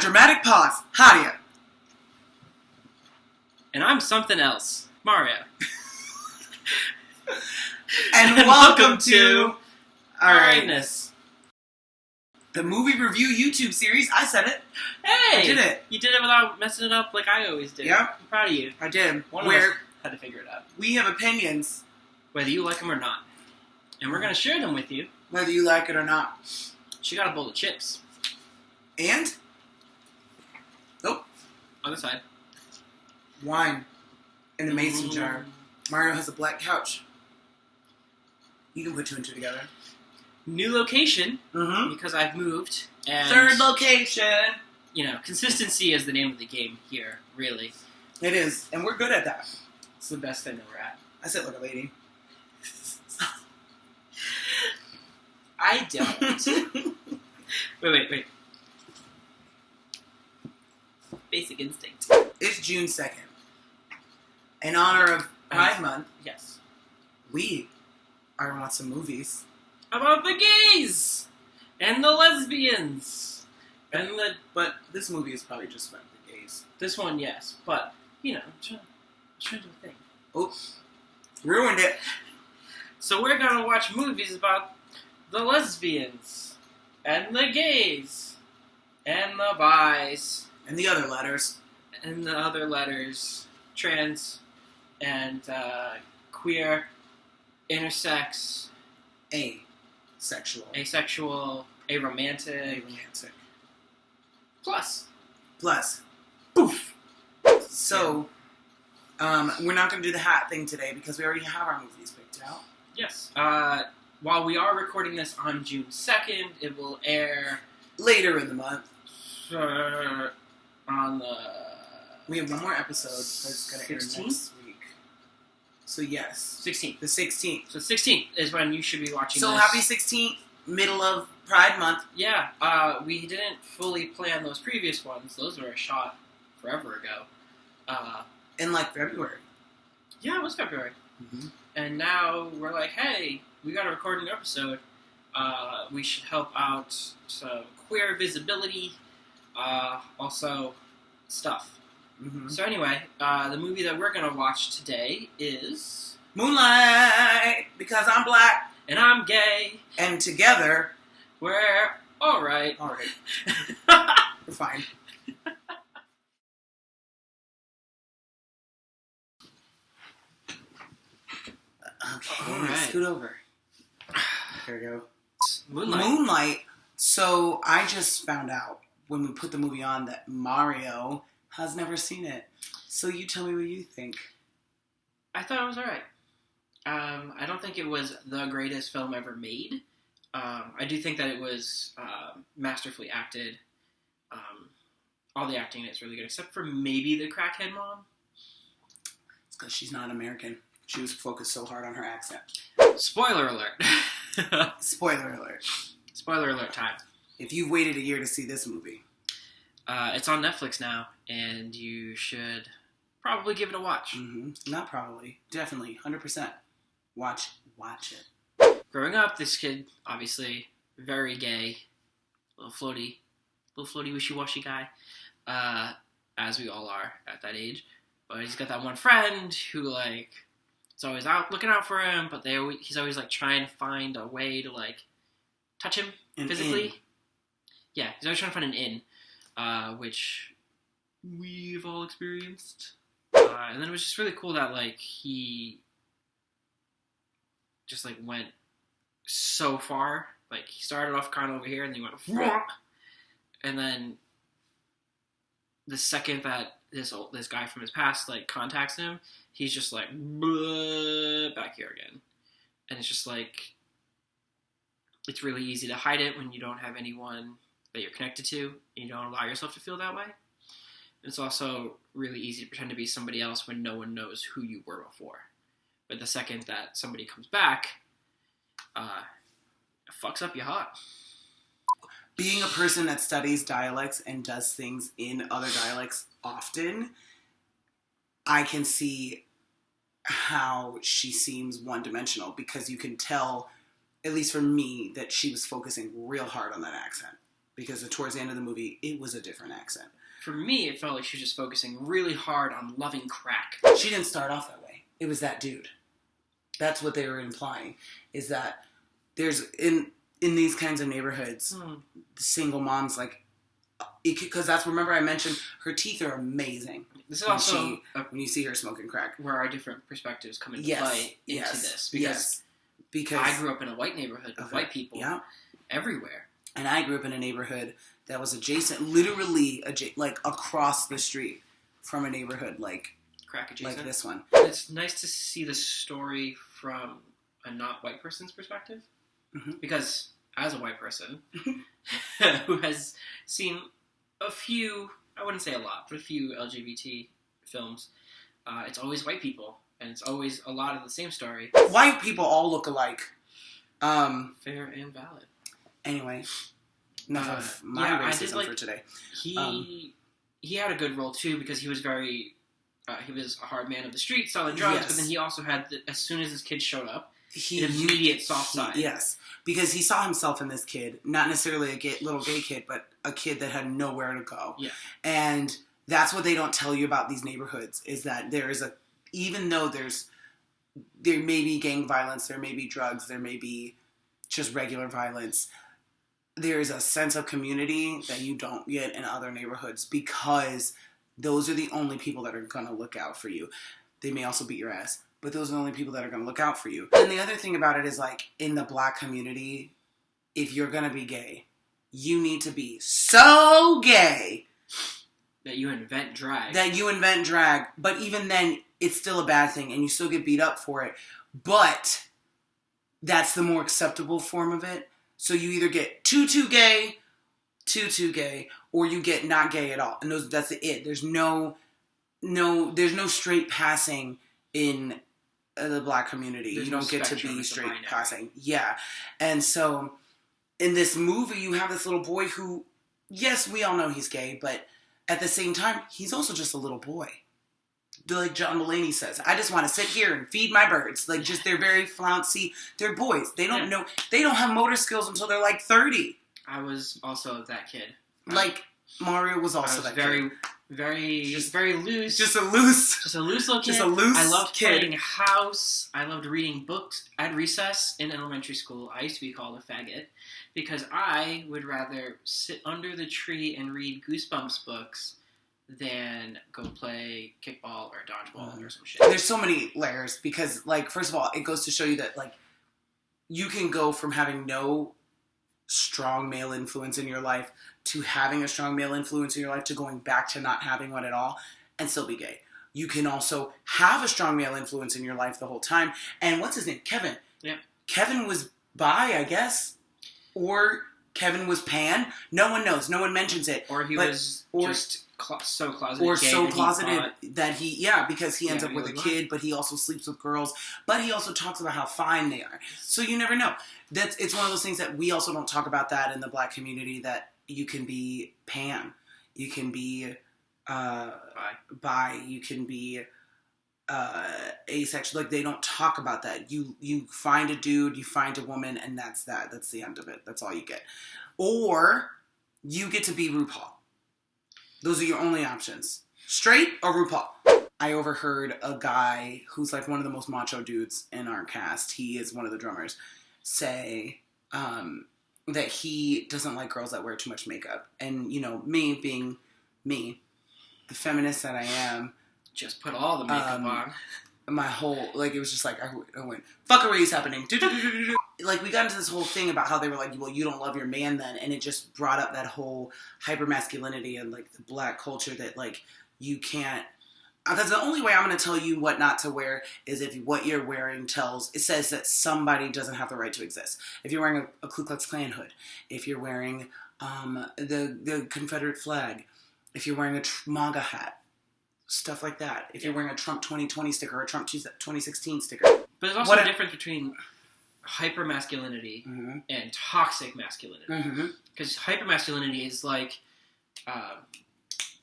dramatic pause. Hadia. And I'm something else. Mario. And welcome to Alrightness. The movie review YouTube series. I said it. Hey! I did it. You did it without messing it up like I always do. Yep. I'm proud of you. I did. One of us had to figure it out. We have opinions. Whether you like them or not. And we're going to share them with you. Whether you like it or not. She got a bowl of chips. And? Nope. Other side. Wine. In the mason jar. Mario has a black couch. You can put two and two together. New location. Mm-hmm. Because I've moved. And, Third location. You know, consistency is the name of the game here, really. It is. And we're good at that. It's the best thing that we're at. I sit like a lady. I don't. Wait. Basic instinct. It's June 2nd. In honor of Pride Month, Yes. we are going to watch some movies. About the gays! And the lesbians! And the... But this movie is probably just about the gays. This one, yes. But, you know, I'm trying to do a thing. Oops. Ruined it. So we're gonna watch movies about the lesbians. And the gays. And the bis. And the other letters. And the other letters. Trans. And queer. Intersex. Asexual. Asexual. Aromantic. Aromantic. Plus. Poof. So, we're not going to do the hat thing today because we already have our movies picked out. Yes. While we are recording this on June 2nd, it will air... Later in the month. On the... We have one more episode that's going to air 16th? next week. So, yes. 16th. The 16th. So 16th is when you should be watching So, this. happy 16th, middle of Pride Month. Yeah, we didn't fully plan those previous ones. Those were shot forever ago. In, like, February. Yeah, it was February. Mm-hmm. And now we're like, hey, we got to record an episode. We should help out some queer visibility. Also, stuff. Mm-hmm. So anyway, the movie that we're going to watch today is... Moonlight, because I'm black. And I'm gay. And together... We're alright. Alright. We're fine. Okay, Alright. Scoot over. There we go. Moonlight. So, I just found out when we put the movie on that Mario has never seen it. So, you tell me what you think. I thought it was alright. I don't think it was the greatest film ever made. I do think that it was masterfully acted. All the acting in it's really good, except for maybe the crackhead mom. It's because she's not American. She was focused so hard on her accent. Spoiler alert. Spoiler alert. Spoiler alert time. If you've waited a year to see this movie. It's on Netflix now, and you should probably give it a watch. Mm-hmm. Not probably. Definitely. 100%. Watch it. Growing up, this kid, obviously, very gay, little floaty wishy-washy guy, as we all are at that age. But he's got that one friend who, like, is always out looking out for him, but he's always, like, trying to find a way to, like, touch him physically. In. Yeah, he's always trying to find an in, which we've all experienced. And then it was just really cool that, like, he just, like, went so far. Like, he started off kind of over here, and then he went, Whoa! And then the second that this guy from his past, like, contacts him, he's just like, back here again. And it's just like, it's really easy to hide it when you don't have anyone that you're connected to, and you don't allow yourself to feel that way. It's also really easy to pretend to be somebody else when no one knows who you were before. But the second that somebody comes back, it fucks up your heart. Being a person that studies dialects and does things in other dialects often, I can see how she seems one-dimensional because you can tell, at least for me, that she was focusing real hard on that accent. because towards the end of the movie, it was a different accent. For me, it felt like she was just focusing really hard on loving crack. She didn't start off that way. It was that dude. That's what they were implying, is that there's, in these kinds of neighborhoods, single moms, like, because that's, remember I mentioned, her teeth are amazing. This is also when you see her smoking crack. Where our different perspectives come into play into this. Because I grew up in a white neighborhood with white people everywhere. And I grew up in a neighborhood that was adjacent, literally, like, across the street from a neighborhood, like, crack adjacent. Like this one. It's nice to see the story from a not white person's perspective. Mm-hmm. Because as a white person who has seen a few, I wouldn't say a lot, but a few LGBT films, it's always white people. And it's always a lot of the same story. White people all look alike. Fair and valid. Anyway, enough of my racism for today. He had a good role too, because he was very he was a hard man of the street selling drugs, but then he also had as soon as his kids showed up, an immediate soft side. Yes, because he saw himself in this kid, not necessarily a little gay kid, but a kid that had nowhere to go. Yeah, and that's what they don't tell you about these neighborhoods, is that there is even though there may be gang violence, there may be drugs, there may be just regular violence, there is a sense of community that you don't get in other neighborhoods, because those are the only people that are going to look out for you. They may also beat your ass, but those are the only people that are going to look out for you. And the other thing about it is, like, in the black community, if you're going to be gay, you need to be so gay that you invent drag. But even then, it's still a bad thing, and you still get beat up for it. But that's the more acceptable form of it. So you either get too gay, or you get not gay at all. And that's it. There's no straight passing in the black community. You don't get to be straight passing. Yeah. And so in this movie, you have this little boy who, yes, we all know he's gay, but at the same time, he's also just a little boy. Like John Mulaney says, I just want to sit here and feed my birds. Like, just, they're very flouncy. They're boys. They don't know. They don't have motor skills until they're like 30. I was also that kid. Like, Mario was also that kid. Very loose. Just a loose little kid. Just a loose I loved kid. playing house. I loved reading books. At recess in elementary school, I used to be called a faggot because I would rather sit under the tree and read Goosebumps books than go play kickball or dodgeball or some shit. There's so many layers because, like, first of all, it goes to show you that, like, you can go from having no strong male influence in your life to having a strong male influence in your life to going back to not having one at all and still be gay. You can also have a strong male influence in your life the whole time. And what's his name? Kevin. Yep. Kevin was bi, I guess. Or Kevin was pan. No one knows. No one mentions it. Or he was just so closeted. Or so closeted that he, because he ends up with a kid, but he also sleeps with girls. But he also talks about how fine they are. So you never know. It's one of those things that we also don't talk about that in the black community, that you can be pan. You can be bi. You can be asexual. Like, they don't talk about that. You find a dude, you find a woman, and that's that. That's the end of it. That's all you get. Or you get to be RuPaul. Those are your only options. Straight or RuPaul. I overheard a guy who's like one of the most macho dudes in our cast. He is one of the drummers. Say that he doesn't like girls that wear too much makeup. And, you know, me being me, the feminist that I am, just put all the makeup on. My whole, like, it was just like, I went, fuckery is happening. Like, we got into this whole thing about how they were like, well, you don't love your man then. And it just brought up that whole hypermasculinity and, like, the black culture that, like, you can't. That's the only way I'm going to tell you what not to wear is if what you're wearing it says that somebody doesn't have the right to exist. If you're wearing a Ku Klux Klan hood, if you're wearing the Confederate flag, if you're wearing a MAGA hat, stuff like that. If you're wearing a Trump 2020 sticker or a Trump 2016 sticker. But there's also a difference between hypermasculinity and toxic masculinity. Because hypermasculinity is like,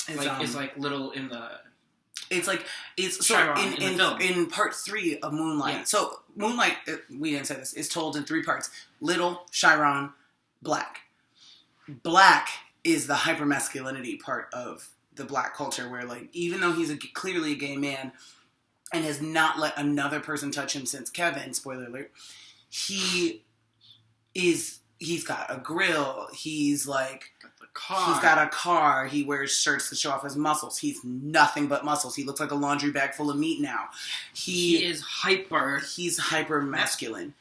is like little in the... It's like, so in part 3 of Moonlight. Yeah. So Moonlight, we didn't say this, is told in 3 parts. Little, Chiron, Black. Black is the hypermasculinity part of the Black culture, where like even though he's clearly a gay man and has not let another person touch him since Kevin, spoiler alert, he's got a grill, he's like Car. he's got a car, he wears shirts to show off his muscles, he's nothing but muscles, he looks like a laundry bag full of meat now. He's hyper masculine.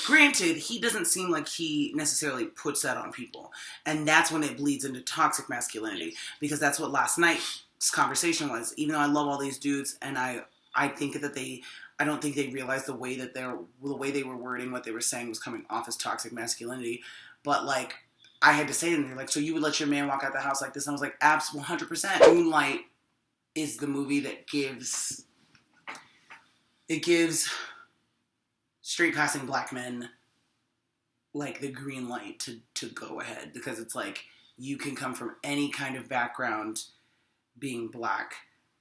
Granted, he doesn't seem like he necessarily puts that on people. And that's when it bleeds into toxic masculinity. Because that's what last night's conversation was. Even though I love all these dudes, and I think that I don't think they realized the way they were wording what they were saying was coming off as toxic masculinity. But like, I had to say to them, they're like, so you would let your man walk out the house like this? And I was like, absolutely 100%. Moonlight is the movie that gives straight passing Black men like the green light to go ahead, because it's like you can come from any kind of background being Black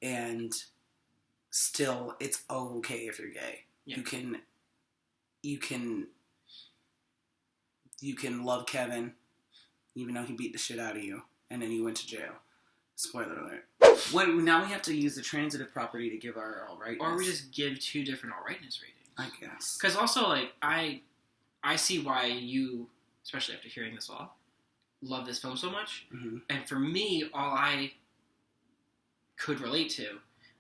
and still it's okay if you're gay. Yeah. You can love Kevin even though he beat the shit out of you and then you went to jail. Spoiler alert. What, now we have to use the transitive property to give our Alrightness. Or we just give 2 different Alrightness ratings. I guess. Because also, like, I see why you, especially after hearing this all, love this film so much. Mm-hmm. And for me, all I could relate to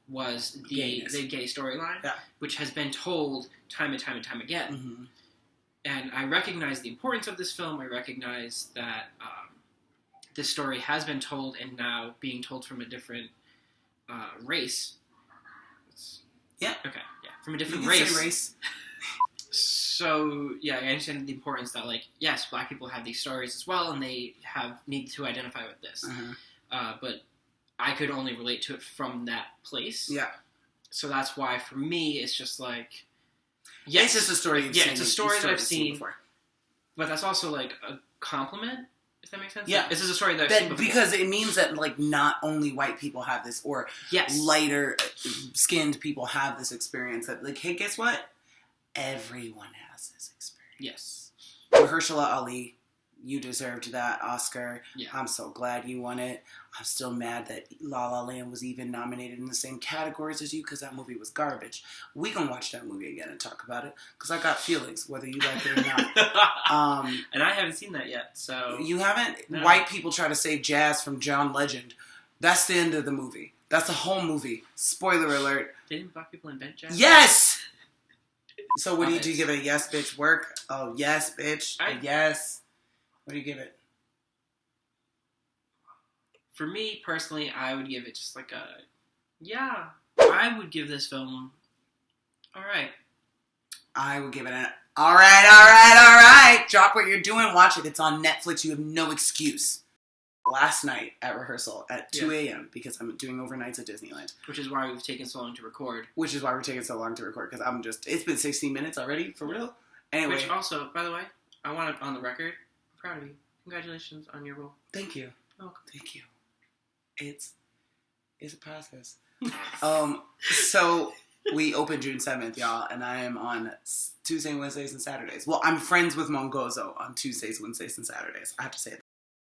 was the gay storyline, yeah, which has been told time and time and time again. Mm-hmm. And I recognize the importance of this film. I recognize that this story has been told and now being told from a different race. Yeah. Okay. Yeah. From a different race. So yeah, I understand the importance that, like, yes, Black people have these stories as well, and they need to identify with this. Uh-huh. But I could only relate to it from that place. Yeah. So that's why for me it's just like, yes, it's just a story you've seen. It's a story that I've seen before. But that's also like a compliment. If that makes sense? Yeah. This is a story that I've seen before. Because it means that, like, not only white people have this, or lighter-skinned people have this experience. That, like, hey, guess what? Everyone has this experience. Yes. Mahershala Ali, you deserved that Oscar. Yeah. I'm so glad you won it. I'm still mad that La La Land was even nominated in the same categories as you, because that movie was garbage. We can watch that movie again and talk about it, because I got feelings, whether you like it or not. And I haven't seen that yet, so... You haven't? No. White people try to save jazz from John Legend. That's the end of the movie. That's the whole movie. Spoiler alert. Didn't Black people invent jazz? Yes! So what do you give it? A yes, bitch, work? Oh, yes, bitch. A yes. What do you give it? For me, personally, I would give it just like a... Yeah. I would give this film... Alright. I would give it an... Alright. Drop what you're doing. Watch it. It's on Netflix. You have no excuse. Last night at rehearsal at 2 a.m. because I'm doing overnights at Disneyland. Which is why we've taken so long to record. Because I'm just... It's been 16 minutes already, for real. Anyway. Which also, by the way, I want it on the record. I'm proud of you. Congratulations on your role. Thank you. Welcome. Thank you. It's a process. So we open June 7th, y'all, and I am on Tuesday, Wednesdays, and Saturdays. Well, I'm friends with Mongozo on Tuesdays, Wednesdays, and Saturdays. I have to say it